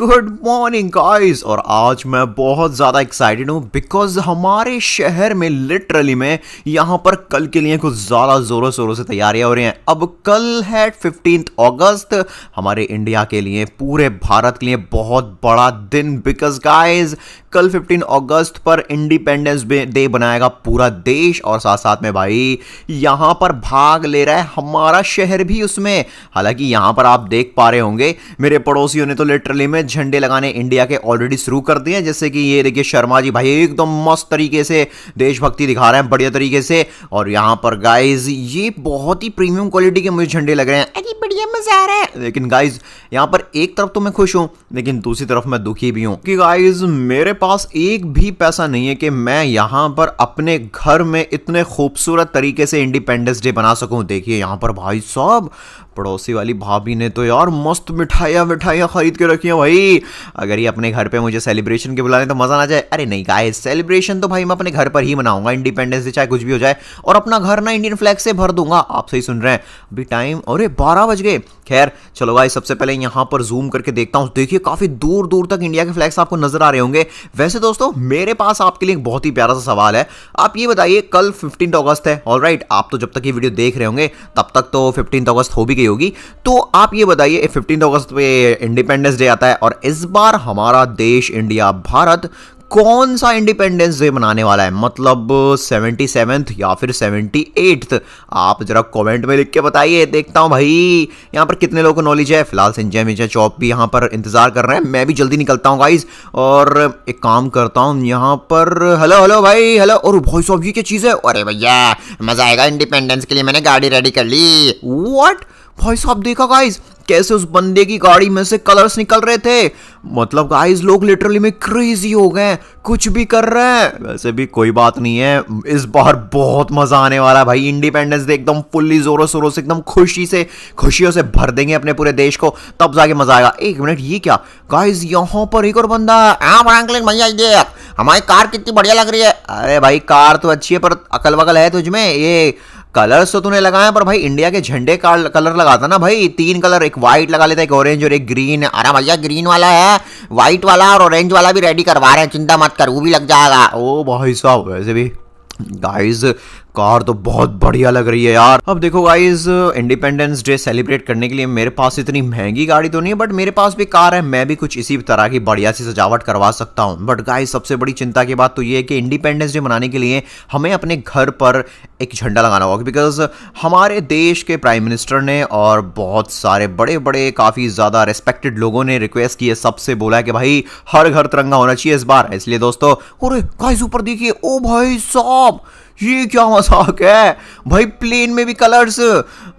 Good morning guys. और आज मैं बहुत ज़्यादा एक्साइटेड हूँ बिकॉज हमारे शहर में लिटरली में यहाँ पर कल के लिए कुछ ज़्यादा ज़ोरों शोरों से तैयारियां हो रही हैं। अब कल है 15 अगस्त, हमारे इंडिया के लिए, पूरे भारत के लिए बहुत बड़ा दिन। बिकॉज गाइस कल 15 अगस्त पर इंडिपेंडेंस डे बनाएगा पूरा देश, और साथ साथ में भाई यहाँ पर भाग ले रहा है हमारा शहर भी उसमें। हालांकि यहाँ पर आप देख पा रहे होंगे मेरे पड़ोसियों ने तो लिटरली में झंडे लगाने इंडिया के ऑलरेडी शुरू कर दिए हैं। जैसे कि ये देखिए शर्मा जी भाई एकदम मस्त तरीके से देशभक्ति दिखा रहे हैं बढ़िया तरीके से। और यहाँ पर गाइज ये बहुत ही प्रीमियम क्वालिटी के मुझे झंडे लग रहे हैं, अरे बढ़िया मजा आ रहा है। लेकिन गाइज यहाँ पर एक तरफ तो मैं खुश हूं लेकिन दूसरी तरफ मैं दुखी भी हूं कि गाइज मेरे पास एक भी पैसा नहीं है कि मैं यहाँ पर अपने घर में इतने खूबसूरत तरीके से इंडिपेंडेंस डे बना सकूं। देखिए यहाँ पर भाई साहब पड़ोसी वाली भाभी ने तो यार मस्त मिठाइयाँ खरीद के रखी हैं भाई। अगर ये अपने घर पे मुझे सेलिब्रेशन के बुलाने तो मजा ना जाए। अरे नहीं गाइस, सेलिब्रेशन तो भाई मैं अपने घर पर ही मनाऊंगा इंडिपेंडेंस डे, चाहे कुछ भी हो जाए। और अपना घर ना इंडियन फ्लैग से भर दूंगा। आप सही सुन रहे हैं, अभी टाइम अरे 12 बज गए। खैर चलो गाइस, सबसे पहले यहाँ पर जूम करके देखता हूँ। देखिए काफी दूर दूर तक इंडिया के फ्लैग्स आपको नजर आ रहे होंगे। वैसे दोस्तों मेरे पास आपके लिए एक बहुत ही प्यारा सा सवाल है। आप ये बताइए, कल 15 अगस्त है, ऑलराइट। आप तो जब तक ये वीडियो देख रहे होंगे तब तक तो 15 अगस्त हो भी गई होगी। तो आप ये बताइए 15 अगस्त पे इंडिपेंडेंस डे आता है और इस बार हमारा देश इंडिया भारत कौन सा इंडिपेंडेंस डे मनाने वाला है, मतलब 77th या फिर 78th? आप जरा कमेंट में लिख के बताइए। देखता हूं भाई यहाँ पर कितने लोगों को नॉलेज है। फिलहाल संजय मिर्जा चौप भी यहाँ पर इंतजार कर रहे हैं, मैं भी जल्दी निकलता हूँ गाइज। और एक काम करता हूँ यहाँ पर, हेलो भाई, हेलो। और भाई साहब ये क्या चीज़ है? अरे भैया मजा आएगा इंडिपेंडेंस के लिए, मैंने गाड़ी रेडी कर ली। व्हाट भाई साहब, देखा गाइज कैसे उस बंदे की गाड़ी में से कलर्स निकल रहे थे। मतलब गाइज लोग लिटरली में क्रेजी हो गए, कुछ भी कर रहे हैं। वैसे भी कोई बात नहीं है, इस बार बहुत मजा आने वाला है भाई। इंडिपेंडेंस डे एकदम फुल्ली जोरों शोरों से, एकदम खुशियों से भर देंगे अपने पूरे देश को, तब जाके मजा आएगा। एक मिनट, ये क्या गाइज, यहाँ पर एक और बंदा। हाँ फ्रैंकलिन भैया देख हमारी कार कितनी बढ़िया लग रही है। अरे भाई कार तो अच्छी है पर अकल वकल है तुझमें? ये कलर्स तो तूने लगाया पर भाई इंडिया के झंडे का कलर लगाता ना भाई, 3 कलर, एक व्हाइट लगा लेता, एक ऑरेंज और एक ग्रीन। अरे भैया ग्रीन वाला है, व्हाइट वाला और ऑरेंज वाला भी रेडी करवा रहे हैं, चिंता मत कर, वो भी लग जाएगा। ओ भाई साहब वैसे भी गाइज कार तो बहुत बढ़िया लग रही है यार। अब देखो गाइज, इंडिपेंडेंस डे सेलिब्रेट करने के लिए मेरे पास इतनी महंगी गाड़ी तो नहीं है, बट मेरे पास भी कार है, मैं भी कुछ इसी तरह की बढ़िया सी सजावट करवा सकता हूं। बट गाइज सबसे बड़ी चिंता की बात तो ये है कि इंडिपेंडेंस डे मनाने के लिए हमें अपने घर पर एक झंडा लगाना होगा। बिकॉज हमारे देश के प्राइम मिनिस्टर ने और बहुत सारे बड़े बड़े काफ़ी ज़्यादा रिस्पेक्टेड लोगों ने रिक्वेस्ट की है, सबसे बोला है कि भाई हर घर तिरंगा होना चाहिए इस बार। इसलिए दोस्तों, अरे गाइज ऊपर देखिए, ओ भाई साहब ये क्या मजाक है भाई, प्लेन में भी कलर्स।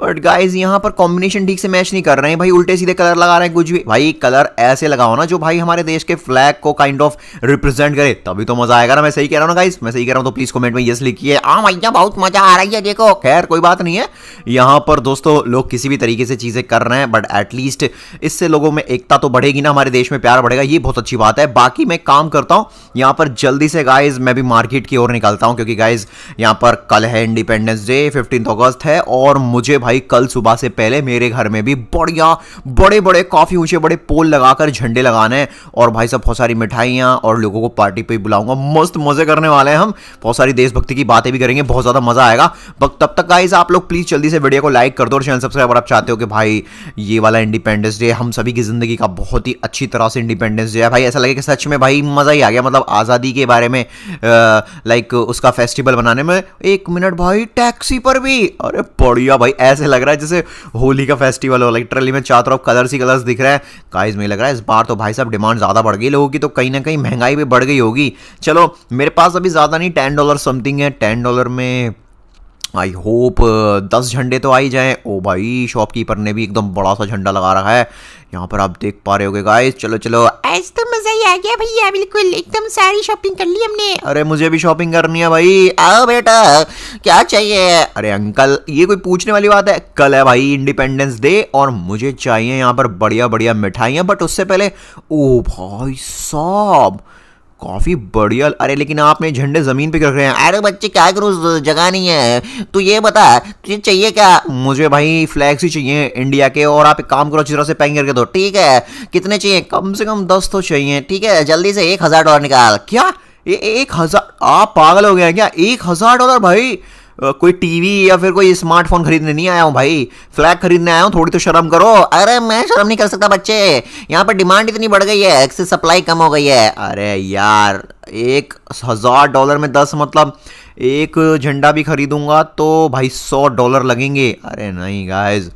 बट गाइज यहाँ पर कॉम्बिनेशन ठीक से मैच नहीं कर रहे हैं भाई, उल्टे सीधे कलर लगा रहे हैं कुछ भी। भाई कलर ऐसे लगाओ ना जो भाई हमारे देश के फ्लैग को काइंड ऑफ रिप्रेजेंट करे, तभी तो मजा आएगा ना। मैं सही कह रहा हूँ ना गाइज? मैं सही कह रहा हूँ तो प्लीज कमेंट में यस लिखिए। हाँ भैया बहुत मजा आ रही है देखो। खैर कोई बात नहीं है, यहाँ पर दोस्तों लोग किसी भी तरीके से चीजें कर रहे हैं, बट एटलीस्ट इससे लोगों में एकता तो बढ़ेगी ना, हमारे देश में प्यार बढ़ेगा, ये बहुत अच्छी बात है। बाकी मैं काम करता हूँ यहाँ पर जल्दी से गाइज, मैं भी मार्केट की ओर निकलता हूँ क्योंकि गाइज यहाँ पर कल है इंडिपेंडेंस डे, 15 अगस्त है। और मुझे भाई कल सुबह से पहले मेरे घर में भी बढ़िया बड़े बड़े काफी ऊंचे बड़े पोल लगाकर झंडे लगाने हैं। और भाई सब बहुत सारी मिठाइयां, और लोगों को पार्टी पे बुलाऊंगा, मस्त मजे करने वाले हैं हम, बहुत सारी देशभक्ति की बातें भी करेंगे, बहुत ज्यादा मजा आएगा। तब तक गाइस आप लोग प्लीज जल्दी से वीडियो को लाइक कर दो और चैनल सब्सक्राइब अगर आप चाहते हो कि भाई ये वाला इंडिपेंडेंस डे हम सभी की जिंदगी का बहुत ही अच्छी तरह से इंडिपेंडेंस डे है भाई, ऐसा लगे कि सच में भाई मजा ही आ गया। मतलब आजादी के बारे में लाइक उसका फेस्टिवल बनाने में। एक मिनट भाई, टैक्सी पर भी, अरे बढ़िया भाई, ऐसे लग रहा है जैसे होली का फेस्टिवल हो। लिटरली में चारों तरफ कलर्स ही कलर्स दिख रहा है। गाइस मुझे लग रहा है इस बार तो भाई साहब डिमांड ज्यादा बढ़ गई लोगों की, तो कहीं ना कहीं महंगाई भी बढ़ गई होगी। चलो मेरे पास अभी ज्यादा नहीं, $10 समथिंग है। $10 में आई होप 10 झंडे तो आ ही जाए। ओ भाई शॉपकीपर ने भी एकदम बड़ा सा झंडा लगा रखा है, यहाँ पर आप देख पा रहे होगे गाइस। चलो चलो, आज तो मजा ही आ गया भैया, बिल्कुल एकदम सारी शॉपिंग कर ली हमने। अरे मुझे भी शॉपिंग करनी है भाई। आओ बेटा क्या चाहिए? अरे अंकल ये कोई पूछने वाली बात है, कल है भाई इंडिपेंडेंस डे और मुझे चाहिए यहाँ पर बढ़िया बढ़िया मिठाइयाँ। बट उससे पहले, ओ भाई साहब काफी बढ़िया। अरे लेकिन आपने झंडे जमीन पे क्यों रख रहे हैं? अरे बच्चे क्या करूँ, जगह नहीं है। तू ये बता तुझे चाहिए क्या? मुझे भाई फ्लैग्स ही चाहिए इंडिया के, और आप एक काम करो, अच्छी तरह से पैकिंग करके दो। ठीक है, कितने चाहिए? कम से कम 10 तो चाहिए। ठीक है, जल्दी से $1000 निकाल। क्या 1000? आप पागल हो गए हैं क्या? $1000 भाई? कोई टीवी या फिर कोई स्मार्टफोन खरीदने नहीं आया हूँ भाई, फ्लैग खरीदने आया हूँ, थोड़ी तो शर्म करो। अरे मैं शर्म नहीं कर सकता बच्चे, यहाँ पर डिमांड इतनी बढ़ गई है, इससे सप्लाई कम हो गई है। अरे यार $1000 में 10 मतलब एक झंडा भी खरीदूंगा तो भाई $100 लगेंगे। अरे नहीं गाइज,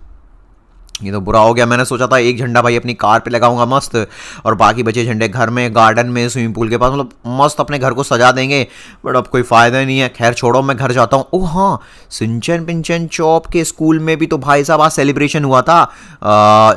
ये तो बुरा हो गया। मैंने सोचा था एक झंडा भाई अपनी कार पे लगाऊंगा मस्त, और बाकी बचे झंडे घर में, गार्डन में, स्विमिंग पूल के पास, मतलब मस्त अपने घर को सजा देंगे। बट अब कोई फायदा नहीं है। खैर छोड़ो, मैं घर जाता हूँ। ओह हाँ, सिंचन पिंचन चौप के स्कूल में भी तो भाई साहब आज सेलिब्रेशन हुआ था।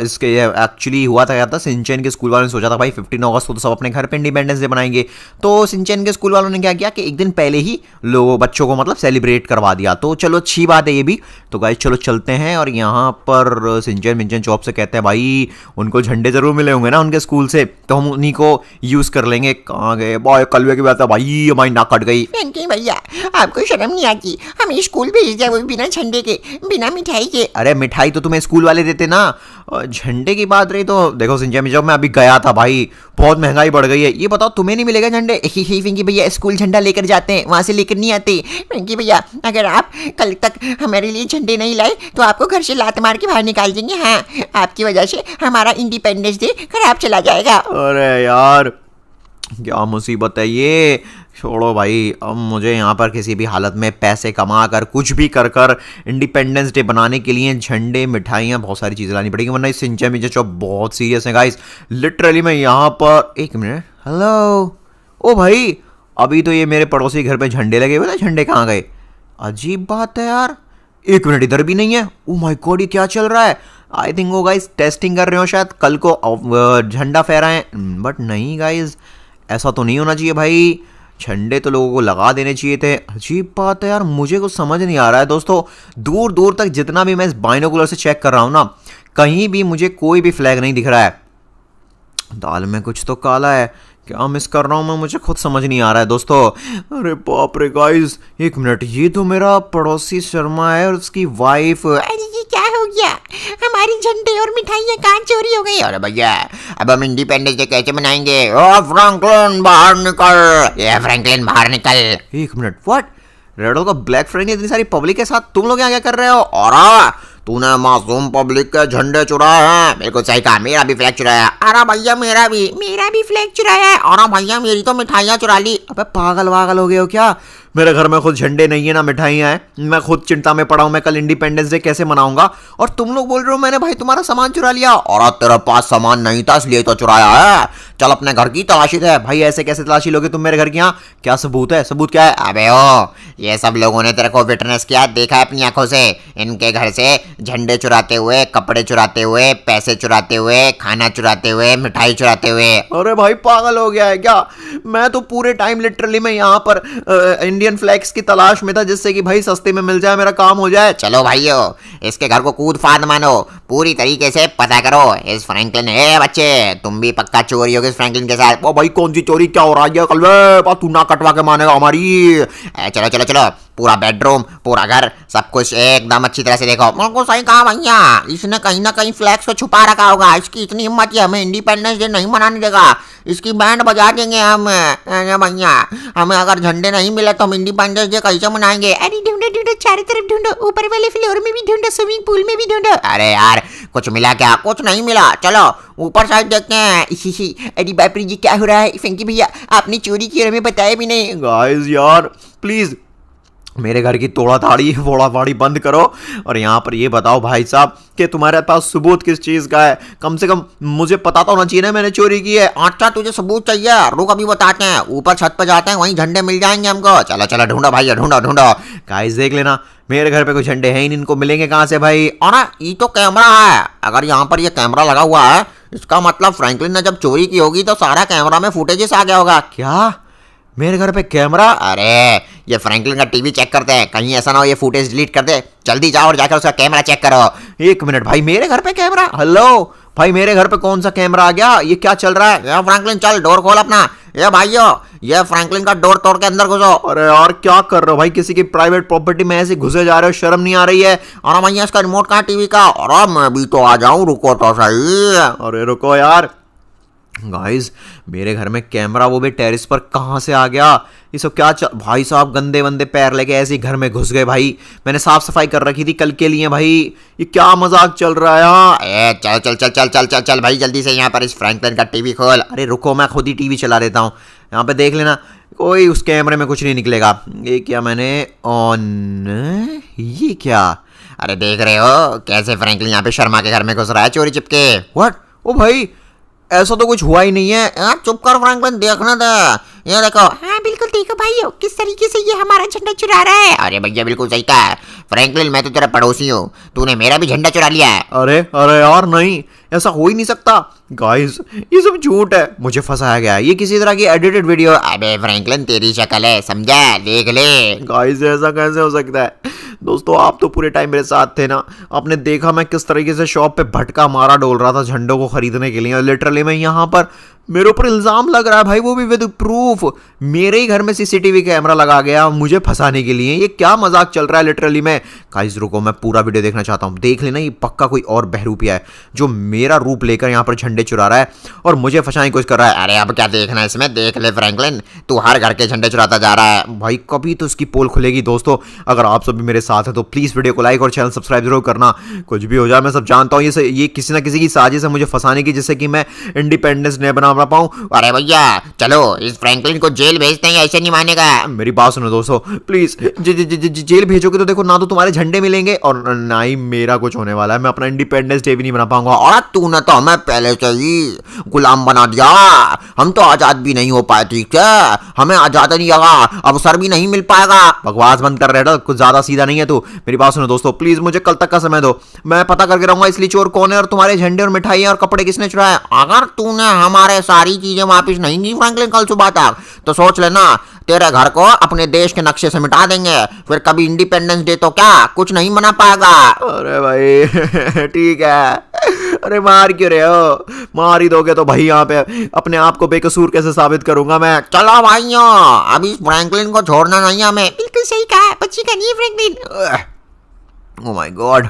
इसके एक्चुअली हुआ था क्या था, सिंचन के स्कूल वालों ने सोचा था भाई 15 अगस्त को तो सब अपने घर पे इंडिपेंडेंस डे बनाएंगे। तो सिंचन के स्कूल वालों ने क्या किया कि एक दिन पहले ही लोगों बच्चों को मतलब सेलिब्रेट करवा दिया। तो चलो अच्छी बात है ये भी। तो गाइस चलो चलते हैं, और यहाँ पर सिंचन मिंचन चौप से कहते हैं भाई उनको झंडे जरूर मिले होंगे ना उनके स्कूल से, तो हम उन्हीं को यूज कर लेंगे। कहाँ गए बॉय? कलवे की बात है भाई, हमारी नाक कट गई। पिंकी भैया आपको शर्म नहीं आती? हमें स्कूल भेज दिया, वो बिना झंडे के, बिना मिठाई के। अरे मिठाई तो तुम्हें स्कूल वाले देते ना। झंडे की बात रही तो देखो सिंचन में, जब मैं अभी गया था भाई बहुत महंगाई बढ़ गई है। ये बताओ तुम्हें नहीं मिलेगा झंडे? पिंकी भैया स्कूल झंडा लेकर जाते हैं, वहां से लेकर नहीं आते। पिंकी भैया अगर आप कल तक हमारे लिए झंडे नहीं लाए तो आपको घर से लात मार के बाहर निकाल देंगे। हाँ, आपकी वजह से हमारा इंडिपेंडेंस डे खराब चला जाएगा। अरे यार क्या मुसीबत है ये। छोड़ो भाई, अब मुझे यहाँ पर किसी भी हालत में पैसे कमा कर कुछ भी कर कर इंडिपेंडेंस डे बनाने के लिए झंडे, मिठाइयाँ, बहुत सारी चीज़ें लानी पड़ेगी, वरना इस सिंचन में जो बहुत सीरियस है गाइस। लिटरली मैं यहाँ पर, एक मिनट, हेलो, ओ भाई अभी तो ये मेरे पड़ोसी घर पे झंडे लगे हुए थे, झंडे कहाँ गए? अजीब बात है यार, एक मिनट इधर भी नहीं है। ओ माय गॉड, ये क्या चल रहा है? आई थिंक वो गाइस टेस्टिंग कर रहे हो शायद, कल को झंडा फहराएं। बट नहीं गाइस, ऐसा तो नहीं होना चाहिए भाई, झंडे तो लोगों को लगा देने चाहिए थे। अजीब बात है यार, मुझे कुछ समझ नहीं आ रहा है दोस्तों। दूर दूर तक जितना भी मैं इस बाइनोकुलर से चेक कर रहा हूँ ना, कहीं भी मुझे कोई भी फ्लैग नहीं दिख रहा है। दाल में कुछ तो काला है, क्या मिस कर रहा हूँ मैं, मुझे खुद समझ नहीं आ रहा है दोस्तों। अरे बाप रे गाइस, एक मिनट, ये तो मेरा पड़ोसी शर्मा है और उसकी वाइफ। अरे ये क्या हो गया? हमारी झंडे और मिठाइयाँ कहाँ चोरी हो गई? अरे भैया अब हम इंडिपेंडेंस डे कैसे मनाएंगे? ओ फ्रैंकलिन बाहर निकल, ये फ्रैंकलिन बाहर निकल। एक मिनट, व्हाट? रेडो का ब्लैक फ्राइडे इतनी सारी पब्लिक के साथ तुम लोग यहाँ क्या कर रहे हो? और तूने मासूम पब्लिक के झंडे चुराए हैं। बिल्कुल सही कहा, मेरा भी फ्लैग चुराया। अरे भैया मेरा भी फ्लैग चुराया है। और भैया मेरी तो मिठाइयाँ चुरा ली। अबे पागल वागल हो गए हो क्या? मेरे घर में खुद झंडे नहीं है ना मिठाइयाँ हैं, मैं खुद चिंता में पड़ा हूँ, मैं कल इंडिपेंडेंस डे कैसे मनाऊंगा, और तुम लोग बोल रहे हो मैंने भाई तुम्हारा सामान चुरा लिया। और तेरे पास सामान नहीं था इसलिए तो चुराया है। चल अपने घर की तलाशी दे। भाई ऐसे कैसे तलाशी लोगे तुम मेरे घर की? यहाँ क्या सबूत है? सबूत क्या है? अबे ओ, ये सब लोगों ने तेरे को विटनेस किया, देखा है अपनी आंखों से। इनके घर से झंडे चुराते हुए, कपड़े चुराते हुए, पैसे चुराते हुए, खाना चुराते हुए, मिठाई चुराते हुए। अरे भाई पागल हो गया है क्या? मैं तो पूरे टाइम लिटरली मैं यहाँ पर इंडियन फ्लैग्स की तलाश में था, जिससे कि भाई सस्ते में मिल जाए, मेरा काम हो जाए। चलो भाइयों, इसके घर को कूद फाद मानो, पूरी तरीके से पता करो इस फ्रैंकलिन। है बच्चे, तुम भी पक्का चोरी होगी इस फ्रैंकलिन के साथ। ओ भाई कौन सी चोरी, क्या हो रहा है कलवे? तू ना कटवा के मानेगा हमारी। चलो चलो चलो, पूरा बेडरूम, पूरा घर, सब कुछ एकदम अच्छी तरह से देखो। बिल्कुल सही कहा भैया, इसने कहीं ना कहीं फ्लैक्स को छुपा रखा होगा। इसकी इतनी हिम्मत है, हमें इंडिपेंडेंस डे नहीं मनाने देगा। इसकी बैंड बजा देंगे हम। भैया हमें अगर झंडे नहीं मिले तो हम इंडिपेंडेंस डे कैसे मनाएंगे? अरे ढूंढो ढूंढो, चारों तरफ ढूंढो, ऊपर वाले फ्लोर में भी ढूंढो, स्विमिंग पूल में भी ढूंढो। अरे यार कुछ मिला क्या? कुछ नहीं मिला, चलो ऊपर साइड देखते हैं। अरे बाप रे, ये क्या हो रहा है? फंकी भैया आपने चोरी की और हमें बताया भी नहीं। गाइस यार प्लीज मेरे घर की तोड़ा ताड़ी फोड़ा फाड़ी बंद करो, और यहाँ पर ये बताओ भाई साहब कि तुम्हारे पास सबूत किस चीज का है? कम से कम मुझे पता तो होना चाहिए ना मैंने चोरी की है। अच्छा तुझे सबूत चाहिए? रुक अभी बताते हैं, ऊपर छत पर जाते हैं, वहीं झंडे मिल जाएंगे हमको। चलो चलो ढूंढो भैया, ढूंढो ढूंढो। गाइस देख लेना, मेरे घर पे कुछ झंडे हैं ही नहीं, इनको मिलेंगे कहाँ से भाई? और ये तो कैमरा है, अगर यहाँ पर ये कैमरा लगा हुआ है, इसका मतलब फ्रैंकलिन ने जब चोरी की होगी तो सारा कैमरा में फुटेजेस आ गया होगा। क्या मेरे घर पे कैमरा? अरे ये फ्रैंकलिन का टीवी चेक करते हैं, कहीं ऐसा ना हो ये फुटेज डिलीट कर दे। जल्दी जाओ और जाकर उसका कैमरा चेक करो। एक मिनट भाई, मेरे घर पे कैमरा? हेलो भाई मेरे घर पे कौन सा कैमरा आ गया? ये क्या चल रहा है? ये फ्रैंकलिन चल डोर खोल अपना। ये भाइयों, ये फ्रैंकलिन का डोर तोड़ के अंदर घुसो। अरे यार क्या कर रहे हो भाई? किसी की प्राइवेट प्रॉपर्टी में ऐसे घुसे जा रहे हो, शर्म नहीं आ रही है? अरे भैया इसका रिमोट कहाँ टीवी का? अरे मैं भी तो आ जाऊं, रुको तो सही। अरे रुको यार गाइस, मेरे घर में कैमरा, वो भी टेरेस पर, कहाँ से आ गया? ये सब क्या भाई साहब गंदे वंदे पैर लेके ऐसे ही घर में घुस गए भाई। मैंने साफ सफाई कर रखी थी कल के लिए भाई। ये क्या मजाक चल रहा है यहाँ? ए चल चल चल चल चल चल चल भाई जल्दी से यहाँ पर इस फ्रैंकलिन का टीवी खोल। अरे रुको, मैं खुद ही टीवी चला देता हूँ। यहाँ पे देख लेना, कोई उस कैमरे में कुछ नहीं निकलेगा। ये क्या मैंने ऑन, ये क्या? अरे देख रहे हो कैसे फ्रैंकलिन यहाँ पे शर्मा के घर में घुस रहा है चोरी चिपके। व्हाट? ओ भाई ऐसा तो कुछ हुआ ही नहीं है। चुप कर फ्रैंकलिन, देखना था। ये देखो। हाँ बिल्कुल देखो भाइयों, किस तरीके से ये हमारा झंडा चुरा रहा है। अरे भैया बिल्कुल सही कहा फ्रैंकलिन, मैं तो तेरा पड़ोसी हूँ, तूने मेरा भी झंडा चुरा लिया है। अरे अरे यार नहीं, ऐसा हो ही नहीं सकता गाइस, ये सब झूठ है, मुझे फंसाया गया है। ये किसी तरह की एडिटेड वीडियो। अबे फ्रैंकलिन तेरी शक्ल है, समझा, देख ले। गाइस ऐसा कैसे हो सकता है? दोस्तों आप तो पूरे टाइम मेरे साथ थे ना, आपने देखा मैं किस तरीके से शॉप पे भटका मारा डोल रहा था झंडों को खरीदने के लिए। लिटरली मैं यहाँ पर, मेरे ऊपर इल्जाम लग रहा है भाई, वो भी विद प्रूफ। मेरे ही घर में सीसीटीवी कैमरा लगा गया मुझे फंसाने के लिए। ये क्या मजाक चल रहा है लिटरली में? गाइस रुको, मैं पूरा वीडियो देखना चाहता हूँ। देख लेना, ये पक्का कोई और बहरूपिया है जो मेरा रूप लेकर यहाँ पर झंडे चुरा रहा है और मुझे फंसाने की कोशिश कर रहा है। अरे अब क्या देखना है इसमें, देख ले फ्रैंकलिन, तू हर घर के झंडे चुराता जा रहा है। भाई कभी तो इसकी पोल खुलेगी। दोस्तों अगर आप सब भी मेरे साथ हैं तो प्लीज वीडियो को लाइक और चैनल सब्सक्राइब जरूर करना। कुछ भी हो जाए मैं सब जानता हूँ, ये किसी ना किसी की साजिश है मुझे फंसाने की, जिससे कि मैं इंडिपेंडेंस डे बना पाऊँ। अरे भैया चलो इस फ्रैंकलिन को जेल भेजते हैं, ऐसे नहीं मानेगा। मेरी बात सुनो दोस्तों प्लीज, जेल भेजोगे तो देखो ना तो तुम्हारे झंडे मिलेंगे और ना ही मेरा कुछ होने वाला है। मैं अपना इंडिपेंडेंस डे भी नहीं बना पाऊंगा। और तूने तो हमें पहले से ही गुलाम बना दिया, हम तो आजाद भी नहीं हो पाए। ठीक है, हमें आजाद नहीं लगा, अवसर भी नहीं मिल पाएगा। बकवास बंद कर रहे हो, कुछ ज्यादा सीधा नहीं है तू। मेरी बात सुनो दोस्तों प्लीज, मुझे कल तक का समय दो, मैं पता करके रहूंगा इसलिए चोर कौन है और तुम्हारे झंडे और मिठाइयां और कपड़े किसने चुराए। अगर तूने हमारे सारी चीजें वापस नहीं की फ्रैंकलिन कल सुबह तक, तो सोच लेना तेरे घर को अपने देश के नक्शे से मिटा देंगे। फिर कभी इंडिपेंडेंस डे तो क्या कुछ नहीं मना पाएगा। अरे भाई ठीक है, अरे मार क्यों रहे हो? मार ही दोगे तो भाई यहाँ पे अपने आप को बेकसूर कैसे साबित करूंगा मैं? चलो भाइयों, अभी फ्रैंकलिन को छोड़ना नहीं हमें। बिल्कुल सही कहा, बच्ची का नहीं फ्रैंकलिन। ओह माय गॉड,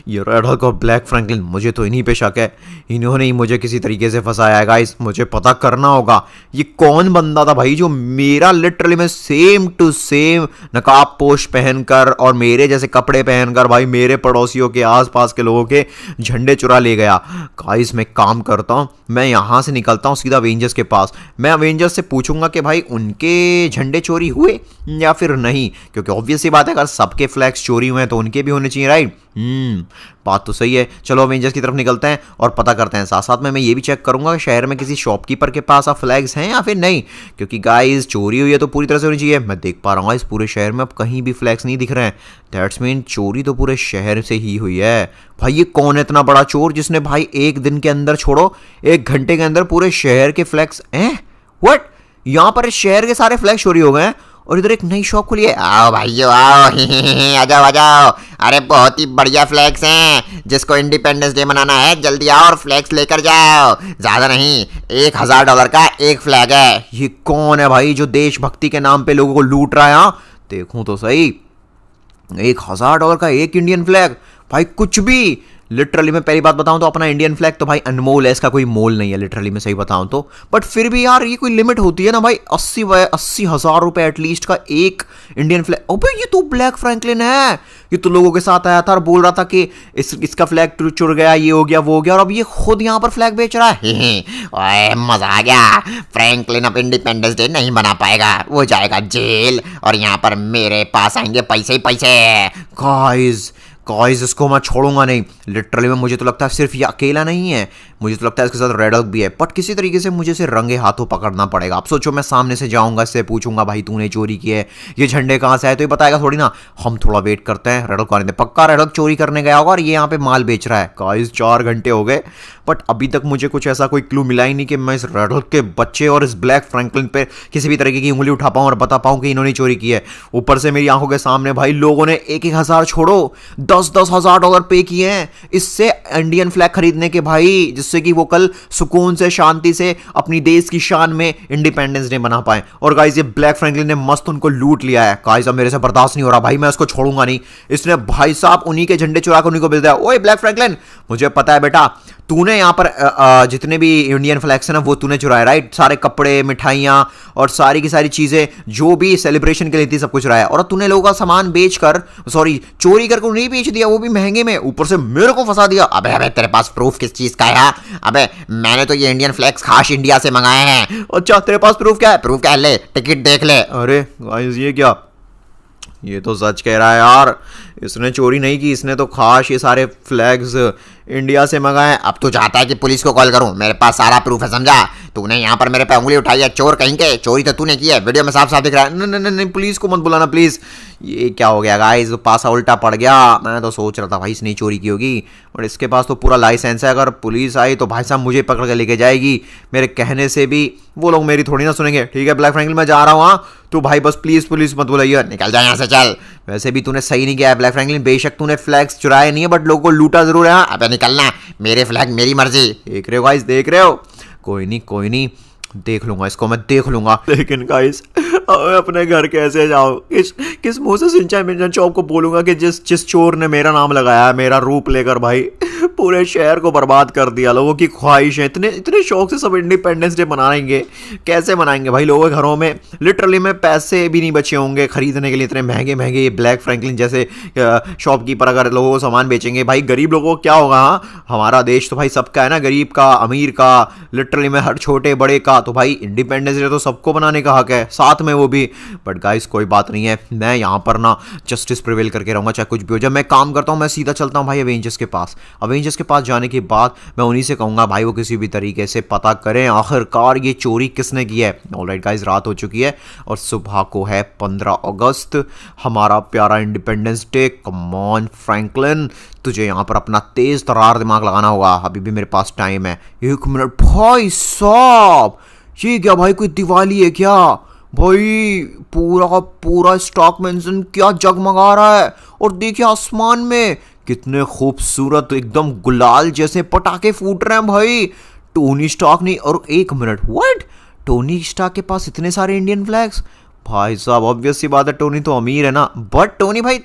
ये रेड हल्क और ब्लैक फ्रैंकलिन, मुझे तो इन्हीं पे शक है। इन्होंने ही मुझे किसी तरीके से फंसाया है गाइस। मुझे पता करना होगा ये कौन बंदा था भाई जो मेरा लिटरली में सेम टू सेम नकाब पोश पहनकर और मेरे जैसे कपड़े पहनकर भाई मेरे पड़ोसियों के आसपास के लोगों के झंडे चुरा ले गया। गाइस मैं काम करता हूँ, मैं यहाँ से निकलता हूँ सीधा अवेंजर्स के पास। मैं अवेंजर्स से पूछूंगा कि भाई उनके झंडे चोरी हुए या फिर नहीं, क्योंकि ऑब्वियस सी बात है अगर सबके फ्लैग्स चोरी हुए हैं तो उनके भी होने चाहिए, राइट? बात तो सही है। चलो अवेंजर्स की तरफ निकलते हैं और पता करते हैं। साथ साथ में मैं ये भी चेक करूंगा कि शहर में किसी शॉपकीपर के पास फ्लैग्स हैं या फिर नहीं, क्योंकि गाइस चोरी हुई है तो पूरी तरह से होनी चाहिए। मैं देख पा रहा हूँ इस पूरे शहर में अब कहीं भी फ्लैग्स नहीं दिख रहे हैं। दैट्स मीन चोरी तो पूरे शहर से ही हुई है। भाई ये कौन है इतना बड़ा चोर जिसने भाई एक दिन के अंदर, छोड़ो 1 घंटे के अंदर, पूरे शहर के फ्लैग्स हैं? व्हाट, यहाँ पर इस शहर के सारे फ्लैग चोरी हो गए हैं और इधर एक नई शॉप खुली है। आओ भाइयों आओ आ जाओ आ जाओ। अरे बहुत ही बढ़िया फ्लैग्स हैं, जिसको इंडिपेंडेंस डे मनाना है जल्दी आओ और फ्लैग्स लेकर जाओ। ज्यादा नहीं, $1000 का एक फ्लैग है। ये कौन है भाई जो देशभक्ति के नाम पे लोगों को लूट रहा है? यहाँ देखूं तो सही, $1000 का एक इंडियन फ्लैग। भाई कुछ भी, लिटरली मैं पहली बात बताऊं तो अपना इंडियन फ्लैग तो भाई अनमोल है, इसका कोई मोल नहीं है लिटरली मैं सही बताऊं तो। बट फिर भी यार ये कोई लिमिट होती है ना भाई, 80,000 रुपए एटलीस्ट का एक इंडियन फ्लैग। अबे ये तो ब्लैक फ्रैंकलिन है, ये तो लोगों के साथ आया था और बोल रहा था कि इसका फ्लैग चुर गया, ये हो गया वो हो गया, और अब ये खुद यहाँ पर फ्लैग बेच रहा है। ओए मजा आ गया। फ्रैंकलिन अब इंडिपेंडेंस डे नहीं मना पाएगा, वो जाएगा जेल और यहाँ पर मेरे पास आएंगे पैसे ही पैसे। गाइस इसको मैं छोड़ूंगा नहीं लिटरली में। मुझे तो लगता है सिर्फ ये अकेला नहीं है, मुझे तो लगता है इसके साथ रेड हल्क भी है, बट किसी तरीके से मुझे इसे रंगे हाथों पकड़ना पड़ेगा। अब सोचो मैं सामने से जाऊंगा, इससे पूछूंगा भाई तूने चोरी की है, ये झंडे कहाँ से आए, तो ये बताएगा थोड़ी ना। हम थोड़ा वेट करते हैं, रेड हल्क आने दे, पक्का रेड हल्क चोरी करने गया होगा और ये यहाँ पे माल बेच रहा है। गाइस 4 घंटे हो गए बट अभी तक मुझे कुछ ऐसा कोई क्लू मिला ही नहीं कि मैं इस रेड हल्क के बच्चे और इस ब्लैक फ्रैंकलिन पे किसी भी तरीके की उंगली उठा पाऊं और बता पाऊं कि इन्होंने चोरी की है। ऊपर से मेरी आंखों के सामने भाई लोगों ने 1,000 छोड़ो 10-10 हजार डॉलर पे किए हैं इससे इंडियन फ्लैग खरीदने के भाई, जिससे कि वो कल सुकून से शांति से अपनी देश की शान में इंडिपेंडेंस डे मना पाए। और गाइस ये ब्लैक फ्रैंकलिन ने मस्त उनको लूट लिया है। गाइस अब मेरे से बर्दाश्त नहीं हो रहा भाई, मैं इसको छोड़ूंगा नहीं। इसने भाई साहब उन्हीं के झंडे चुरा कर उन्हीं को भेज दिया। ओए ब्लैक फ्रैंकलिन, मुझे पता है बेटा तूने यहाँ पर जितने भी इंडियन फ्लैग्स हैं ना वो तूने चुराए, राइट। सारे कपड़े, मिठाइयाँ और सारी की सारी चीजें जो भी सेलिब्रेशन के लिए थी सब कुछ चुराया। और तूने लोगों का सामान बेचकर, सॉरी चोरी करके नहीं बेच दिया, वो भी महंगे में, ऊपर से मेरे को फंसा दिया। अबे अबे तेरे पास प्रूफ किस चीज का है? अबे मैंने तो ये इंडियन फ्लैग्स खास इंडिया से मंगाए हैं। अच्छा तेरे पास प्रूफ क्या है? प्रूफ क्या है? ले टिकट देख ले। अरे गाइस ये क्या, ये तो सच कह रहा है यार, इसने चोरी नहीं की, इसने तो खास ये सारे फ्लैग्स इंडिया से मंगाए। अब तू चाहता है कि पुलिस को कॉल करूं? मेरे पास सारा प्रूफ है, समझा? तूने यहाँ पर मेरे पे उंगली उठाई है, चोर कहीं के। चोरी तो तूने की है, वीडियो में साफ साफ दिख रहा है। नहीं नहीं पुलिस को मत बुलाना प्लीज। ये क्या हो गया गाइस, पासा उल्टा पड़ गया। मैं तो सोच रहा था भाई इसने चोरी की होगी, और इसके पास तो पूरा लाइसेंस है। अगर पुलिस आई तो भाई साहब मुझे पकड़ के लेके जाएगी, मेरे कहने से भी वो लोग मेरी थोड़ी ना सुनेंगे। ठीक है ब्लैक फ्रैंकलिन मैं जा रहा हूँ, हाँ तू भाई बस प्लीज पुलिस मत बुलाइए। निकल जा यहाँ से, चल। वैसे भी तूने सही नहीं किया है ब्लैक फ्रैंकलिन, बेशक तूने फ्लैग्स चुराए नहीं है बट लोगों को लूटा जरूर है। अबे निकलना, मेरे फ्लैग मेरी मर्जी। देख रहे हो गाइस, देख रहे हो? कोई नहीं देख लूंगा इसको, मैं देख लूंगा। लेकिन गाइस मैं अपने घर कैसे जाऊं? किस मुंह से सिंचाई मिंजन चौक को बोलूंगा कि जिस चोर ने मेरा नाम लगाया, मेरा रूप लेकर भाई पूरे शहर को बर्बाद कर दिया। लोगों की ख्वाहिश है, इतने शौक से सब इंडिपेंडेंस डे मनाएंगे, कैसे मनाएंगे भाई? लोगों के घरों में लिटरली में पैसे भी नहीं बचे होंगे खरीदने के लिए, इतने महंगे महंगे ये ब्लैक फ्रैंकलिन जैसे शॉपकीपर अगर लोगों को सामान बेचेंगे। भाई गरीब लोगों को क्या होगा? हाँ हमारा देश तो भाई सबका है ना, गरीब का, अमीर का, लिटरली में हर छोटे बड़े का। तो भाई इंडिपेंडेंस डे तो सबको बनाने का हक है, साथ में वो भी। बट गाइस कोई बात नहीं है, मैं यहाँ पर ना जस्टिस प्रिवेल करके रहूंगा चाहे कुछ भी हो। जब मैं काम करता हूँ मैं सीधा चलता हूँ भाई अवेंजर्स के पास। अवेंजर्स के पास जाने के बाद मैं उन्हीं से कहूंगा भाई वो किसी भी तरीके से पता करें आखिरकार ये चोरी किसने की है। ऑलराइट गाइस रात हो चुकी है और सुबह को है 15 अगस्त, हमारा प्यारा independence day. Come on Franklin, तुझे यहाँ पर अपना तेज तरार दिमाग लगाना होगा, अभी भी मेरे पास टाइम है। 1 मिनट भाई साहब, ये क्या भाई कोई दिवाली है क्या भाई? पूरा स्टॉक मेंशन क्या जगमगा रहा है, और देखिए आसमान में कितने खूबसूरत एकदम गुलाल जैसे पटाखे फूट रहे हैं भाई। टोनी स्टार्क नहीं, और 1 मिनट व्हाट, टोनी स्टार्क के पास इतने सारे इंडियन फ्लैग्स? भाई साहब ऑब्वियस सी बात है टोनी तो अमीर है ना, बट टोनी भाई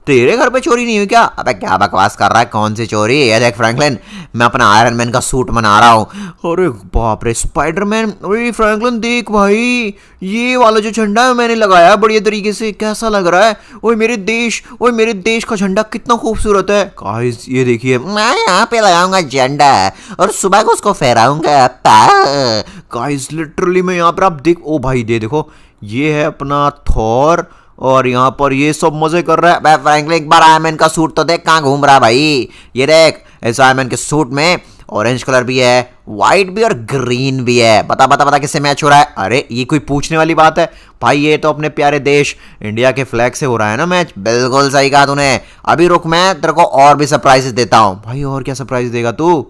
तेरे घर पे चोरी नहीं हुई क्या? अबे क्या बकवास कर रहा है, कौन सी चोरी? ये देख फ्रैंकलिन, मैं अपना आयरन मैन का सूट बना रहा हूँ। अरे बाप रे स्पाइडरमैन। अरे फ्रैंकलिन देख भाई, ये वाला जो झंडा है मैंने लगाया है बढ़िया तरीके से, कैसा लग रहा है? ओए मेरे देश का झंडा कितना खूबसूरत है। गाइस ये देखिए, मैं यहाँ पे लगाऊंगा झंडा और सुबह को उसको फहराऊंगा। गाइस लिटरली मैं यहाँ पर आप देख, ओ भाई देखो ये है अपना थॉर, और यहाँ पर ये सब मजे कर रहा है। फ्रैंकलिन एक बार आयरन मैन का सूट तो देख कहाँ घूम रहा है भाई। ये देख, इस आयरन मैन के सूट में ऑरेंज कलर भी है, व्हाइट भी और ग्रीन भी है। बता किससे मैच हो रहा है? अरे ये कोई पूछने वाली बात है भाई, ये तो अपने प्यारे देश इंडिया के फ्लैग से हो रहा है ना मैच। बिल्कुल सही कहा तूने। अभी रुक, मैं तेरे को और भी सरप्राइजेस देता हूँ। भाई और क्या सरप्राइज देगा तू?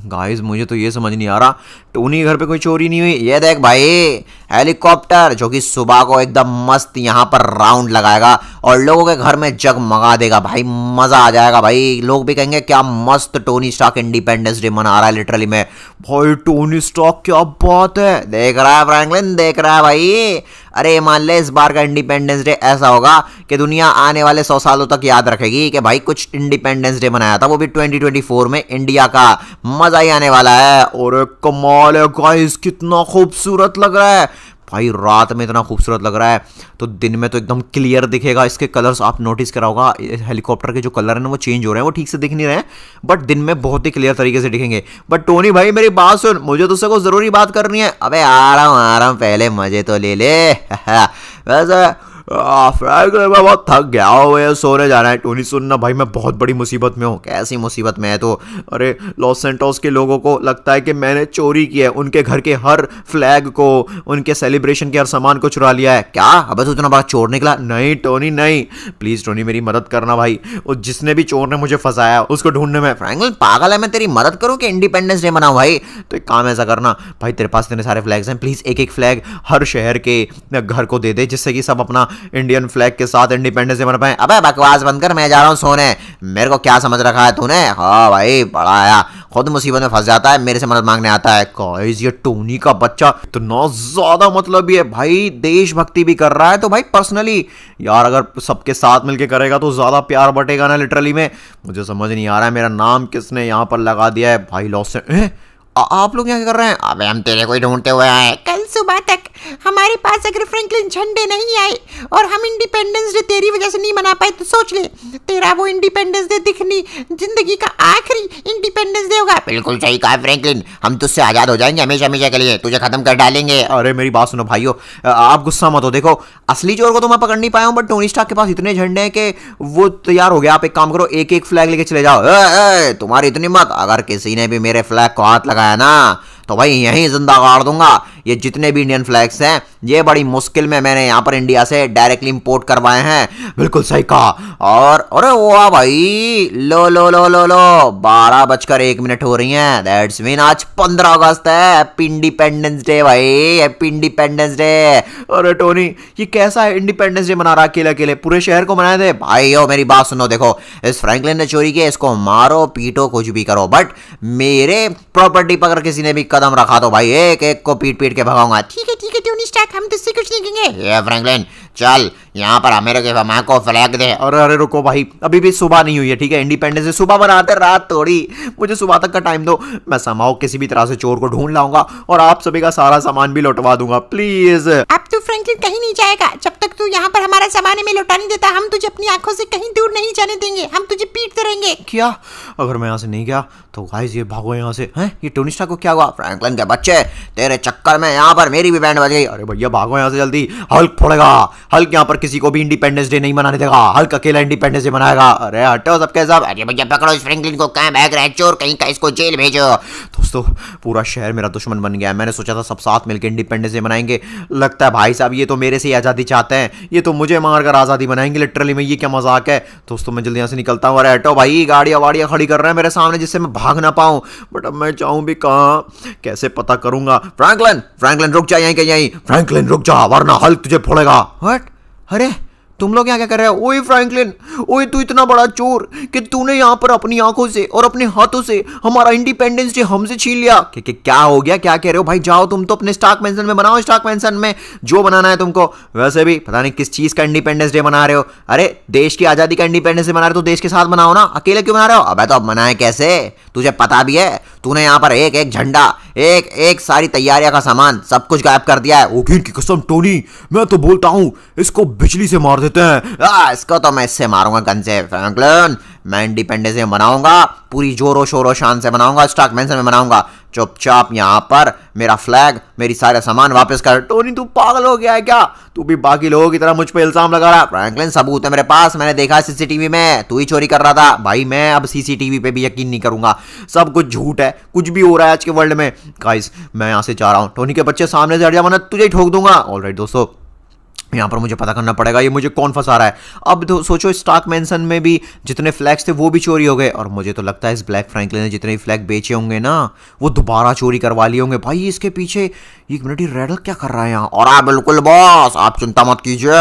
गाइस मुझे तो ये समझ नहीं आ रहा, टोनी के घर पे कोई चोरी नहीं हुई। ये देख भाई, हेलीकॉप्टर जो कि सुबह को एकदम मस्त यहाँ पर राउंड लगाएगा और लोगों के घर में जगमगा देगा भाई, मजा आ जाएगा भाई। लोग भी कहेंगे क्या मस्त टोनी स्टार्क इंडिपेंडेंस डे मना रहा है लिटरली में। भाई टोनी स्टार्क क्या बात है, देख रहा है फ्रैंकलिन, देख रहा है भाई। अरे मान ले इस बार का इंडिपेंडेंस डे ऐसा होगा कि दुनिया आने वाले 100 सालों तक याद रखेगी कि भाई कुछ इंडिपेंडेंस डे मनाया था, वो भी 2024 में इंडिया का। मजा ही आने वाला है। और कमाल है गाइस, कितना खूबसूरत लग रहा है भाई। रात में इतना खूबसूरत लग रहा है तो दिन में तो एकदम क्लियर दिखेगा। इसके कलर्स आप नोटिस करा होगा, हेलीकॉप्टर के जो कलर हैं ना वो चेंज हो रहे हैं, वो ठीक से दिख नहीं रहे हैं, बट दिन में बहुत ही क्लियर तरीके से दिखेंगे। बट टोनी भाई मेरी बात सुन, मुझे तुझसे को जरूरी बात करनी है। अबे आ रहा हूँ, पहले मजे तो ले ले। वैसे फ्रैंकलिन मैं बहुत थक गया हूँ, ये सोने जाना है। टोनी सुनना भाई, मैं बहुत बड़ी मुसीबत में हूँ। कैसी मुसीबत में है तो? अरे लॉस सैंटोस के लोगों को लगता है कि मैंने चोरी की है, उनके घर के हर फ्लैग को, उनके सेलिब्रेशन के हर सामान को चुरा लिया है। क्या? अबे तू इतना बड़ा चोर निकला? नहीं टोनी नहीं, प्लीज टोनी मेरी मदद करना भाई। और जिसने भी चोर ने मुझे फंसाया उसको ढूंढने में। फ्रैंकलिन पागल है, मैं तेरी मदद करूं कि इंडिपेंडेंस डे मनाऊं भाई? तो एक काम ऐसा करना भाई, तेरे पास इतने सारे फ्लैग्स हैं, प्लीज एक एक फ्लैग हर शहर के घर को दे दे, जिससे कि सब अपना इंडियन फ्लैग के साथ इंडिपेंडेंस डे मना पाए। अबे बकवास बंद कर, मैं जा रहा हूँ सोने। मेरे को क्या समझ रखा है तूने? हाँ भाई, बड़ा आया, खुद मुसीबत में फंस जाता है, मेरे से मदद मांगने आता है। गाइस ये टोनी का बच्चा इतना ज्यादा मतलब है भाई, देशभक्ति भी कर रहा है। तो भाई पर्सनली यार, अगर सबके साथ मिलके करेगा तो ज्यादा प्यार बटेगा ना लिटरली में। मुझे समझ नहीं आ रहा है मेरा नाम किसने यहाँ पर लगा दिया है भाई। लॉस से आप लोग यहाँ क्या कर रहे हैं? अबे हम तेरे को ही ढूंढते हुए आए। कल सुबह तक हमारे पास अगर फ्रैंकलिन झंडे नहीं आए और हम इंडिपेंडेंस डे तेरी वजह से नहीं मना पाए तो सोच ले, तेरा वो इंडिपेंडेंस डे दिखनी जिंदगी का आखिरी इंडिपेंडेंस डे होगा। बिल्कुल सही कहा फ्रैंकलिन, हम तुझसे आजाद हो जाएंगे हमेशा हमेशा के लिए, तुझे खत्म कर डालेंगे। अरे मेरी बात सुनो भाइयों, आप गुस्सा मत हो। देखो असली चोर को तो मैं पकड़ नहीं पाया हूँ, बट टोनी स्टार्क के पास इतने झंडे हैं कि वो तैयार हो गया। आप एक काम करो, एक एक फ्लैग लेके चले जाओ। तुम्हारी इतनी मत, अगर किसी ने भी मेरे फ्लैग को हाथ लगाया ना तो भाई यहीं जिंदा गाड़ दूंगा। ये जितने भी इंडियन फ्लैग्स हैं, ये बड़ी मुश्किल में मैंने यहाँ पर इंडिया से डायरेक्टली इंपोर्ट करवाए हैं। बिल्कुल सही कहा। और अरे वाह भाई, लो लो लो लो लो, 12:01 हो रही हैं। दैट्स मीन आज 15 अगस्त है, हैप्पी इंडिपेंडेंस डे भाई, हैप्पी इंडिपेंडेंस डे। अरे टोनी ये कैसा है इंडिपेंडेंस डे मना रहा अकेले अकेले? पूरे शहर को मनाए थे भाई। ओ मेरी बात सुनो, देखो इस फ्रैंकलिन ने चोरी की, इसको मारो पीटो कुछ भी करो, बट मेरे प्रॉपर्टी पर अगर किसी ने भी कदम रखा तो भाई एक एक को पीट पीट के भगाऊंगा। ठीक है टोनी स्टार्क, हम तुझसे कुछ नहीं कहेंगे। ये फ्रैंकलिन चल, यहाँ पर अमेरिका के माँ को फ्लैग दे। अरे रुको भाई, अभी भी सुबह नहीं हुई है, ठीक है? इंडिपेंडेंस डे सुबह मनाते, रात थोड़ी। मुझे सुबह तक का टाइम दो, मैं समाओ किसी भी तरह से चोर को ढूंढ लाऊंगा और आप सभी का सारा सामान भी लौटवा दूंगा प्लीज। अब तो फ्रैंकलिन कहीं नहीं जाएगा जब तक तू यहाँ पर हमारा सामान में लौटा नहीं देता। हम तुझे अपनी आंखों से कहीं दूर नहीं जाने देंगे, हम तुझे पीटते रहेंगे। क्या? अगर मैं यहाँ से नहीं गया तो गाइस ये भागो यहाँ से। हैं ये टोनी स्टार्क को क्या हुआ? फ्रैंकलिन के बच्चे, तेरे चक्कर में यहाँ पर मेरी भी बैंड बज गई। अरे भैया भागो यहाँ से जल्दी, हल्क फोड़ेगा। हल्क यहाँ पर किसी को भी इंडिपेंडेंस डे नहीं मनाने देगा, हल्क अकेला इंडिपेंडेंस डे मनाएगा। अरे हटो सबके सब। अरे भैया पकड़ो इस फ्रैंकलिन को, कहाँ भाग रहा है चोर कहीं का, इसको जेल भेजो। दोस्तों पूरा शहर मेरा दुश्मन बन गया है। मैंने सोचा था सब साथ मिलकर इंडिपेंडेंस डे मनाएंगे, लगता है भाई साहब ये तो मेरे से ही आज़ादी चाहते हैं, ये तो मुझे मारकर आज़ादी बनाएंगे लिटरली में। ये क्या मजाक है? दोस्तों मैं जल्दी यहाँ से निकलता हूँ। अरे हटो भाई, गाड़ियाँ वाड़ियाँ खड़ी कर रहे हैं मेरे सामने जिससे मैं भाग ना पाऊँ, बट अब मैं जाऊँ भी कहाँ, कैसे पता करूंगा? फ्रैंकलिन रुक जा, यहीं के यहीं। फ्रैंकलिन रुक जा वरना हल्क तुझे फोड़ेगा। हट, अरे तुम लोग यहाँ क्या कर रहे हो? ओए फ्रैंकलिन, ओए तू इतना बड़ा चोर कि तूने यहाँ पर अपनी आंखों से और अपने हाथों से हमारा इंडिपेंडेंस डे हमसे छीन लिया। क्या हो गया? क्या कह रहे हो भाई? जाओ तुम तो अपने स्टार्क मैंसन में बनाओ, स्टार्क मैंसन में जो बनाना है तुमको। वैसे भी पता नहीं किस चीज का इंडिपेंडेंस डे मना रहे हो। अरे देश की आजादी का इंडिपेंडेंस डे मना रहे हो तो देश के साथ मनाओ ना, अकेले क्यों मना रहे हो? अबे तो अब मनाए कैसे, तुझे पता भी है। तूने यहाँ पर एक एक झंडा, एक एक सारी तैयारियां का सामान सब कुछ गायब कर दिया है। ओके की कसम टोनी, मैं तो बोलता हूँ इसको बिजली से मार देते हैं। इसको तो मैं इससे मारूंगा गन से। फ्रैंकलिन मैं इंडिपेंडेंस डे मनाऊंगा, पूरी जोरों शोरों शान से मनाऊंगा, स्टार्क मैंसन में मनाऊंगा। चुपचाप यहाँ पर मेरा फ्लैग, मेरी सारे सामान वापस कर। टोनी तू पागल हो गया है क्या? तू भी बाकी लोगों की तरह मुझ पे इल्जाम लगा रहा है? फ्रैंकलिन सबूत है मेरे पास, मैंने देखा सीसीटीवी में, तू ही चोरी कर रहा था। भाई मैं अब सीसीटीवी पे भी यकीन नहीं करूंगा, सब कुछ झूठ है, कुछ भी हो रहा है आज के वर्ल्ड में। गाइस मैं यहाँ से जा रहा हूँ, टोनी के बच्चे सामने से हट जा वरना तुझे ही ठोक दूंगा। ऑलराइट दोस्तों, यहाँ पर मुझे पता करना पड़ेगा ये मुझे कौन फंसा रहा है। अब तो सोचो स्टार्क मैंसन में भी जितने फ्लैग्स थे वो भी चोरी हो गए, और मुझे तो लगता है इस ब्लैक फ्रैंकलिन ने जितने फ्लैग बेचे होंगे ना वो दोबारा चोरी करवा लिए होंगे। भाई इसके पीछे एक मिनट, ही रेडल क्या कर रहा है यहाँ? और आप बिल्कुल बॉस, आप चिंता मत कीजिए,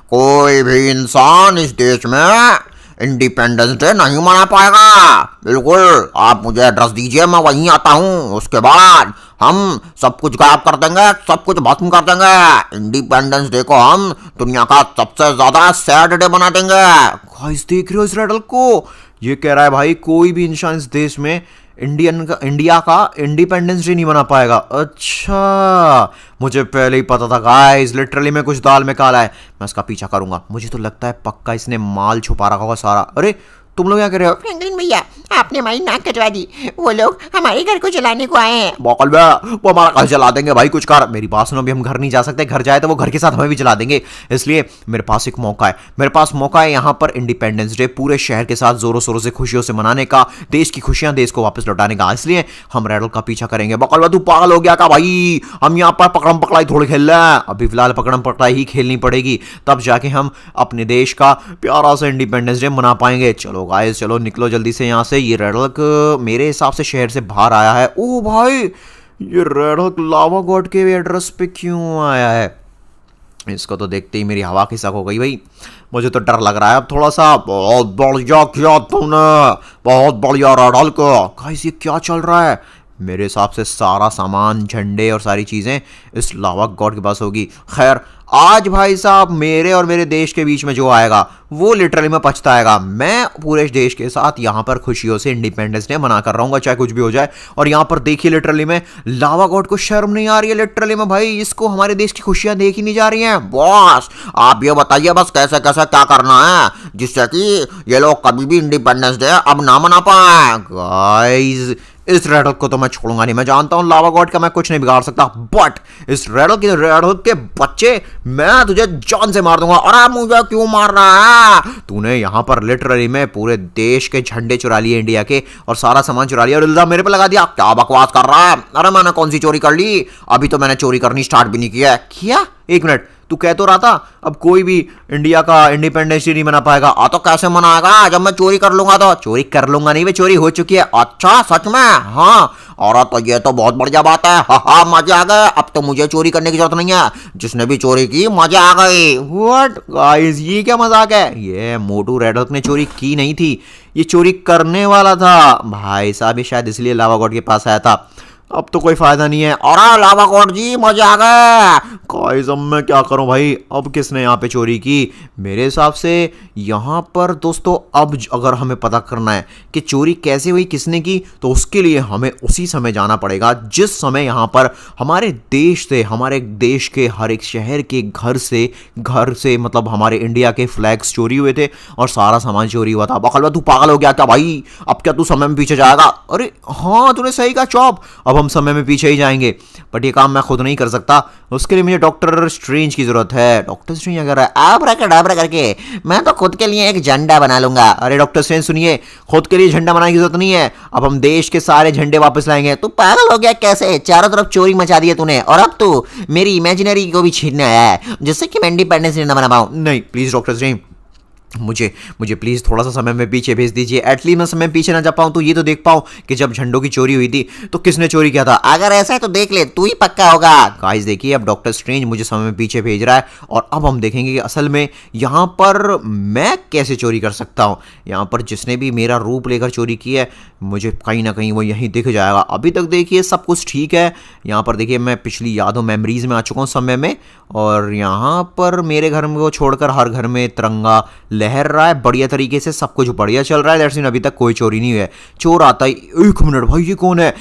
कोई भी इंसान इस देश में इंडिपेंडेंस डे नहीं मना पाएगा। बिल्कुल, आप मुझे एड्रेस दीजिए, मैं वहीं आता हूँ, उसके बाद हम सब कुछ गायब कर देंगे, सब कुछ भस्म कर देंगे। इंडिपेंडेंस डे को हम दुनिया का सबसे ज्यादा सैड डे बना देंगे। गाइस देख रहे हो इस रेडल को? ये कह रहा है भाई कोई भी इंसान इस देश में इंडिया का इंडिपेंडेंस डे नहीं मना पाएगा। अच्छा मुझे पहले ही पता था गाइस, लिटरली मैं कुछ दाल में काला है। मैं इसका पीछा करूंगा, मुझे तो लगता है पक्का इसने माल छुपा रखा होगा सारा। अरे तुम लोग क्या कर रहे हो? फ्रैंकलिन भैया, आपने हमारी नाक कटवा दी। वो लोग हमारे घर को जलाने को आए हैं। बौकल बे, वो हमारा घर जला देंगे भाई, कुछ कर। मेरी बात सुनो, अभी हम घर नहीं जा सकते, घर जाए तो वो घर के साथ हमें भी जला देंगे। इसलिए मेरे पास एक मौका है, मेरे पास मौका है यहाँ पर इंडिपेंडेंस डे पूरे शहर के साथ जोरों शोरों से खुशियों से मनाने का, देश की खुशियां देश को वापस लौटाने का। इसलिए हम रैडल का पीछा करेंगे। बौकल बे, तू पागल हो गया क्या भाई? हम यहाँ पर पकड़म पकड़ाई थोड़ी खेल रहे हैं, अभी फिलहाल पकड़म पकड़ाई ही खेलनी पड़ेगी, तब जाके हम अपने देश का प्यारा सा इंडिपेंडेंस डे मना पाएंगे। चलो गाइस, चलो निकलो जल्दी से यहाँ से। ये रेडल्क मेरे हिसाब से शहर से बाहर आया है। ओ भाई, ये रेडल्क लावा गॉड के एड्रेस पे क्यों आया है? इसको तो देखते ही मेरी हवा की शक हो गई भाई। मुझे तो डर लग रहा है अब थोड़ा सा। बहुत बढ़िया किया तुमने, बहुत बढ़िया रेडल्क। गाइस, ये क्या चल रहा है? मेरे हिसाब से सारा सामान, झंडे और सारी चीज़ें इस लावा गॉड के पास होगी। खैर, आज भाई साहब मेरे और मेरे देश के बीच में जो आएगा वो लिटरली में पछताएगा। मैं पूरे देश के साथ यहाँ पर खुशियों से इंडिपेंडेंस डे मना कर रहूँगा, चाहे कुछ भी हो जाए। और यहाँ पर देखिए, लिटरली में लावा गॉड को शर्म नहीं आ रही है लिटरली में भाई। इसको हमारे देश की खुशियाँ देखी नहीं जा रही हैं। बॉस, आप ये बताइए बस कैसे कैसे क्या करना है जिससे कि ये लोग कभी भी इंडिपेंडेंस डे अब ना मना पाए। गाइस, इस रेडल को तो मैं छोड़ूंगा नहीं। मैं जानता हूं लावा गॉड का मैं कुछ नहीं बिगाड़ सकता, बट इस रेडल के बच्चे, मैं तुझे जान से मार दूंगा। अरे मुझे क्यों मार रहा है? तूने यहाँ पर लिटरली में पूरे देश के झंडे चुरा लिए इंडिया के, और सारा सामान चुरा लिया और इल्जाम मेरे पे लगा दिया। क्या बकवास कर रहा है? अरे मैंने कौन सी चोरी कर ली? अभी तो मैंने चोरी करनी स्टार्ट भी नहीं किया है। क्या? एक मिनट, तू कह तो रहा था अब कोई भी इंडिया का इंडिपेंडेंस डे नहीं मना पाएगा। तो कैसे मनाएगा जब मैं चोरी कर लूंगा? तो चोरी कर लूंगा नहीं, वे चोरी हो चुकी है। अच्छा, सच में? हाँ, और तो ये तो बहुत बढ़िया बात है। हाँ, मजे आ गए। अब तो मुझे चोरी करने की जरूरत नहीं है, जिसने भी चोरी की मजे आ गई। व्हाट गाइस, ये क्या मजाक है? ये मोटू रेडल्क ने चोरी की नहीं थी, ये चोरी करने वाला था भाई साहब। ये शायद इसलिए लावा गॉड के पास आया था। अब तो कोई फायदा नहीं है। अरे लावा गॉड जी, मजे आ गए। गाइस, अब मैं क्या करूं भाई? अब किसने यहाँ पे चोरी की? मेरे हिसाब से यहाँ पर दोस्तों, अब अगर हमें पता करना है कि चोरी कैसे हुई, किसने की, तो उसके लिए हमें उसी समय जाना पड़ेगा जिस समय यहाँ पर हमारे देश से, हमारे देश के हर एक शहर के घर से मतलब हमारे इंडिया के फ्लैग्स चोरी हुए थे और सारा सामान चोरी हुआ था। बकलवा, तू पागल हो गया क्या भाई? अब क्या तू समय में पीछे जाएगा? अरे हाँ, तूने सही कहा चौप, अब हम समय में पीछे ही जाएंगे। बट ये काम मैं खुद नहीं कर सकता, उसके लिए मुझे डॉक्टर स्ट्रेंज की जरूरत है। डॉक्टर स्ट्रेंज अगर आब्राकडाब्रा करके मैं तो खुद के लिए एक झंडा बना लूंगा। अरे डॉक्टर स्ट्रेंज सुनिए, खुद के लिए झंडा बनाने की जरूरत नहीं है, अब हम देश के सारे झंडे वापस लाएंगे। तू पागल हो गया कैसे? चारों तरफ चोरी मचा दी है तूने, और अब तू मेरी इमेजिनरी को भी छीनने आया है जिससे कि मैं इंडिपेंडेंस डे न बना पाऊं। नहीं प्लीज डॉक्टर स्ट्रेंज, मुझे प्लीज थोड़ा सा समय में पीछे भेज दीजिए। एटलीस्ट मैं समय में पीछे ना जा पाऊं तो ये तो देख पाऊं कि जब झंडों की चोरी हुई थी तो किसने चोरी किया था। अगर ऐसा है तो देख ले, तू ही पक्का होगा। गाइस देखिए, अब डॉक्टर स्ट्रेंज मुझे समय में पीछे भेज रहा है और अब हम देखेंगे कि असल में यहाँ पर मैं कैसे चोरी कर सकता हूँ। यहाँ पर जिसने भी मेरा रूप लेकर चोरी की है, मुझे कहीं ना कहीं वो यहीं दिख जाएगा। अभी तक देखिए सब कुछ ठीक है। यहाँ पर देखिए, मैं पिछली यादों, मेमोरीज में आ चुका हूँ समय में, और यहाँ पर मेरे घर में को छोड़कर हर घर में तिरंगा लहर रहा है बढ़िया तरीके से, सब कुछ बढ़िया चल रहा है। दैट्स मीन अभी तक कोई चोरी नहीं हुई है। चोर आता ही, एक मिनट भाई, ये कौन है?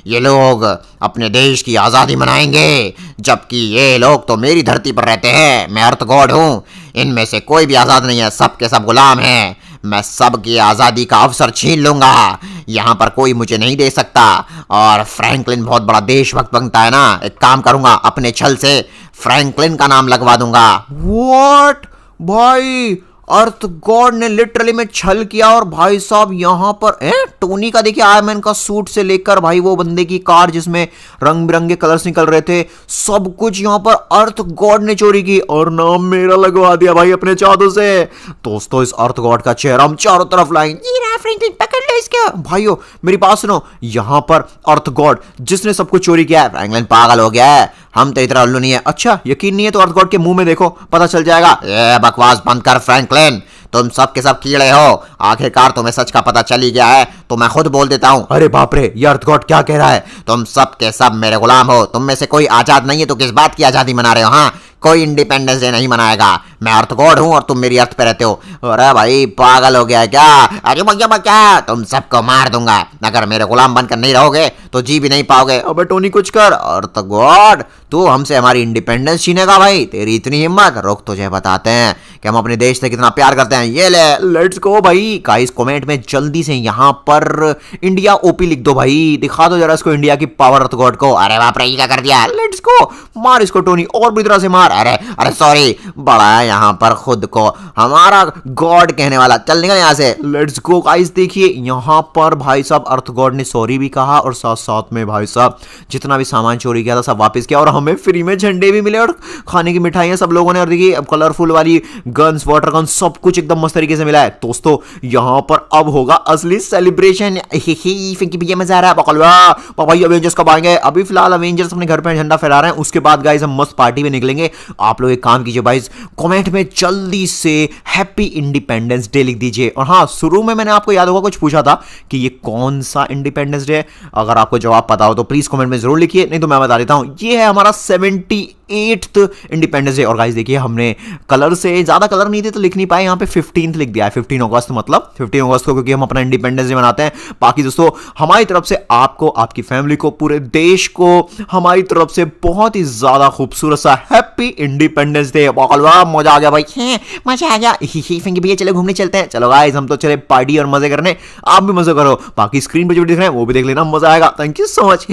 ये लोग अपने देश की आज़ादी मनाएंगे, जबकि ये लोग तो मेरी धरती पर रहते हैं। मैं अर्थ गॉड हूँ, इनमें से कोई भी आज़ाद नहीं है, सब के सब गुलाम हैं। मैं सबकी आज़ादी का अवसर छीन लूंगा, यहाँ पर कोई मुझे नहीं दे सकता। और फ्रैंकलिन बहुत बड़ा देशभक्त बनता है ना, एक काम करूंगा, अपने छल से फ्रैंकलिन का नाम लगवा दूंगा। व्हाट भाई, अर्थ गॉड ने लिटरली में छल किया। और भाई साहब यहाँ पर टोनी का देखिए, आयरन मैन का सूट से लेकर भाई वो बंदे की कार जिसमें रंग बिरंगे कलर्स निकल रहे थे, सब कुछ यहाँ पर अर्थ गॉड ने चोरी की और नाम मेरा लगवा दिया भाई अपने जादू से। दोस्तों, इस अर्थ गॉड का चेहरा हम चारों तरफ लाएंगे। फ्रैंकलिन, पकड़ लो इसको। भाइयों मेरी बात सुनो, यहाँ पर अर्थ गॉड जिसने सब कुछ चोरी किया है। फ्रैंकलिन पागल हो गया है, हम तो इतना उल्लू नहीं है। अच्छा यकीन नहीं है तो अर्थ गॉड के मुंह में देखो, पता चल जाएगा। ये बकवास बंद कर फ्रैंकलिन, तुम सब के सब कीड़े हो। आखिरकार तुम्हें सच का पता चल ही गया है तो मैं खुद बोल देता हूँ। अरे बाप रे, ये अर्थ गॉड क्या कह रहा है? तुम सब के सब मेरे गुलाम हो, तुम में से कोई आजाद नहीं है तो किस बात की आजादी मना रहे हो? हाँ, कोई इंडिपेंडेंस डे नहीं मनाएगा। मैं अर्थ गॉड हूँ और तुम मेरी अर्थ पे रहते हो। अरे भाई पागल हो गया है क्या? अरे भैया बच्चा, तुम सबको मार दूंगा। अगर मेरे गुलाम बनकर नहीं रहोगे तो जी भी नहीं पाओगे। अबे टोनी कुछ कर। अर्थ गॉड, तू हमसे हमारी इंडिपेंडेंस छीनेगा भाई? तेरी इतनी हिम्मत? रुक, तुझे बताते हैं कि हम अपने देश से कितना प्यार करते हैं। ये ले, लेट्स गो भाई। गाइस कमेंट में जल्दी से यहाँ पर इंडिया ओपी लिख दो भाई, दिखा दो जरा इसको इंडिया की पावर अर्थ गॉड को। अरे बाप रे, ये क्या कर दिया? लेट्स गो, मार इसको टोनी, और बुरी तरह से मार। अरे अरे सॉरी, बड़ा है यहाँ पर खुद को हमारा गॉड कहने वाला। चल निकल यहाँ से। लेट्स गो गाइस, देखिए यहाँ पर भाई साहब अर्थ गॉड ने सॉरी भी कहा और साथ साथ में भाई साहब जितना भी सामान चोरी किया था सब वापस किया और हमें फ्री में झंडे भी मिले और खाने की मिठाइयां सब लोगों ने। और देखिए कलरफुल वाली गन्स, वाटर गन, सब कुछ एकदम मस्त तरीके से मिला है। दोस्तों यहाँ पर अब होगा असली सेलिब्रेशन। भैया मजा आ रहा है। भाई अवेंजर्स कब आएंगे? अभी फिलहाल अवेंजर्स अपने घर पे झंडा फहरा रहे हैं, उसके बाद गाइस हम मस्त पार्टी में निकलेंगे। आप लोग एक काम कीजिए गाइस, कमेंट में जल्दी से हैप्पी इंडिपेंडेंस डे लिख दीजिए। और हाँ, शुरू में मैंने आपको याद होगा कुछ पूछा था कि ये कौन सा इंडिपेंडेंस डे है। अगर आपको जवाब पता हो तो प्लीज कमेंट में जरूर लिखिए, नहीं तो मैं बता देता हूं, ये है हमारा 78th इंडिपेंडेंस डे। और गाइस देखिए हमने कलर से ज्यादा कलर नहीं थे तो लिख नहीं पाए, यहाँ पे 15th लिख दिया है। 15 अगस्त मतलब 15 अगस्त को, क्योंकि हम अपना इंडिपेंडेंस डे मनाते हैं। बाकी दोस्तों हमारी तरफ से आपको, आपकी फैमिली को, पूरे देश को हमारी तरफ से बहुत ही ज्यादा खूबसूरत सा हैप्पी इंडिपेंडेंस डे। मजा आ गया भाई, मजा आ गया। फिंगी भैया चले घूमने चलते हैं। चलो गाइस हम तो चले पार्टी और मजे करने, आप भी मजे करो। बाकी स्क्रीन पे जो दिख रहे हैं वो भी देख लेना, मजा आएगा। Thank you so much.